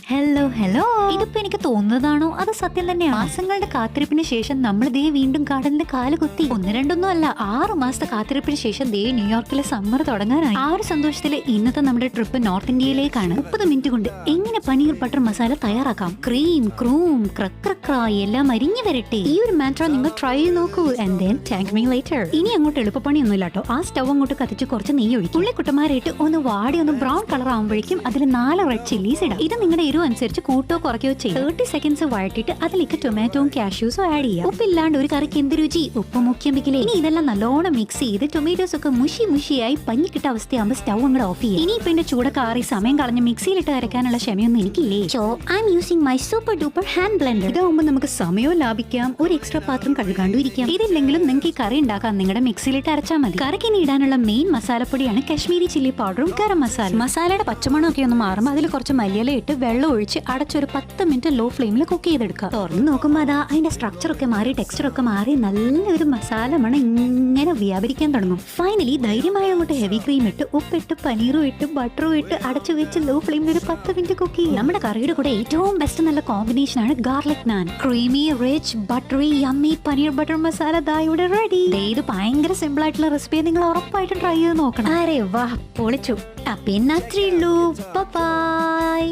Hello hello, ഇതിപ്പോ എനിക്ക് തോന്നുന്നതാണോ അത് സത്യം തന്നെയാണ്? മാസങ്ങളുടെ കാത്തിരിപ്പിന് ശേഷം നമ്മൾ ദേ വീണ്ടും കടലിന്റെ കാല് കുത്തി. ഒന്ന് രണ്ടൊന്നും അല്ല, 6 മാസത്തെ കാത്തിരിപ്പിന് ശേഷം ദേ ന്യൂയോർക്കിലെ സമ്മർ തുടങ്ങാനായി. ആ ഒരു സന്തോഷത്തില് ഇന്നത്തെ നമ്മുടെ ട്രിപ്പ് നോർത്ത് ഇന്ത്യയിലേക്കാണ്. 30 മിനിറ്റ് കൊണ്ട് എങ്ങനെ പനീർ ബട്ടർ മസാല തയ്യാറാക്കാം. ക്രീം ക്രൂം എല്ലാം അരിഞ്ഞു വരട്ടെ. ഈ ഒരു മാട്ര നിങ്ങൾ ട്രൈ ചെയ്ത് നോക്കൂ. And then thank me later. ഇനി അങ്ങോട്ട് എളുപ്പപ്പണിയൊന്നും ഇല്ലാട്ടോ. ആ സ്റ്റവ് അങ്ങോട്ട് കത്തിച്ച് കുറച്ച് നെയ്യ് ഒഴിക്കും. ഉള്ളിക്കുട്ടന്മാരായിട്ട് ഒന്ന് വാടി ഒന്ന് ബ്രൗൺ കളർ ആകുമ്പോഴേക്കും അതിൽ 4 റെഡ് ചില്ലീസ് ഇടാം. ഇത് നിങ്ങളുടെ എരിവ് അനുസരിച്ച് കൂട്ടോ കുറയ്ക്കോ ചെയ്യും. 30 സെക്കൻഡ്സ് വഴറ്റിട്ട് അതിലേക്ക് ടൊമാറ്റോയും കാഷ്യൂസും ആഡ് ചെയ്യാം. ഉപ്പില്ലാണ്ട് ഒരു കറിക്ക് എന്ത് രുചി, ഉപ്പ് മുഖ്യം വെക്കില്ലേ. ഇനി ഇതെല്ലാം നല്ലോണം മിക്സ് ചെയ്ത് ടൊമാറ്റോസ് ഒക്കെ മുഷിയായി പഞ്ഞിക്കിട്ട അവസ്ഥയാകുമ്പോൾ സ്റ്റവ് അങ്ങോട്ട് ഓഫ് ചെയ്യാം. ഇനി ഇപ്പൊ എന്റെ ചൂടൊക്കെ ആറി സമയം കളഞ്ഞ് മിക്സിയിലിട്ട് അരക്കാനുള്ള ക്ഷമയൊന്നും എനിക്കില്ലേ. So I'm using my super duper hand blender. ഇതാവുമ്പോൾ നമുക്ക് സമയവും ലാഭിക്കാം, ഒരു എക്സ്ട്രാ പാത്രം കഴുകാണ്ടും ഇരിക്കാം. ഇതില്ലെങ്കിലും നിങ്ങൾക്ക് ഈ കറി ഉണ്ടാക്കാൻ നിങ്ങളുടെ മിക്സിയിലിട്ട് അരച്ചാൽ മതി. കറിക്ക് ഇനി ഇടാനുള്ള മെയിൻ മസാലപ്പൊടിയാണ് കാശ്മീരി ചില്ലി പൗഡറും ഗരം മസാല. മസാലയുടെ പച്ചമണമൊക്കെ ഒന്ന് മാറുമ്പോൾ അതിൽ കുറച്ച് മല്ലിയില ഇട്ട് വെള്ളം ഒഴിച്ച് അടച്ചൊരു 10 മിനിറ്റ് ലോ ഫ്ലെയിമിൽ കുക്ക് ചെയ്തെടുക്കുക. തുറന്ന് നോക്കുമ്പോൾ അതാ അതിന്റെ സ്ട്രക്ചർ ഒക്കെ മാറി ടെക്സ്ചർ ഒക്കെ മാറി നല്ലൊരു മസാല മണം ഇങ്ങനെ വ്യാപരിക്കാൻ തുടങ്ങും. ഫൈനലി ധൈര്യമായി അങ്ങോട്ട് ഹെവി ക്രീം ഇട്ട് ഉപ്പിട്ട് പനീറും ഇട്ട് ബട്ടറും ഇട്ട് അടച്ചു വെച്ച് ലോ ഫ്ലെയിമിൽ ഒരു 10 മിനിറ്റ് കുക്ക് ചെയ്യും. നമ്മുടെ കറിയുടെ കൂടെ ഏറ്റവും ബെസ്റ്റ് നല്ല കോമ്പിനേഷൻ ആണ് garlic naan. Creamy rich buttery yummy paneer butter masala ദാ ഇവിടെ റെഡി. ഇത് ഭയങ്കര സിമ്പിൾ ആയിട്ടുള്ള റെസിപ്പി, നിങ്ങൾ ഉറപ്പായിട്ടും ട്രൈ ചെയ്ത് നോക്കണം. അരേ വാ, പൊളിച്ചു. പിന്നെ അത്രേ ഉള്ളൂ. ബൈ.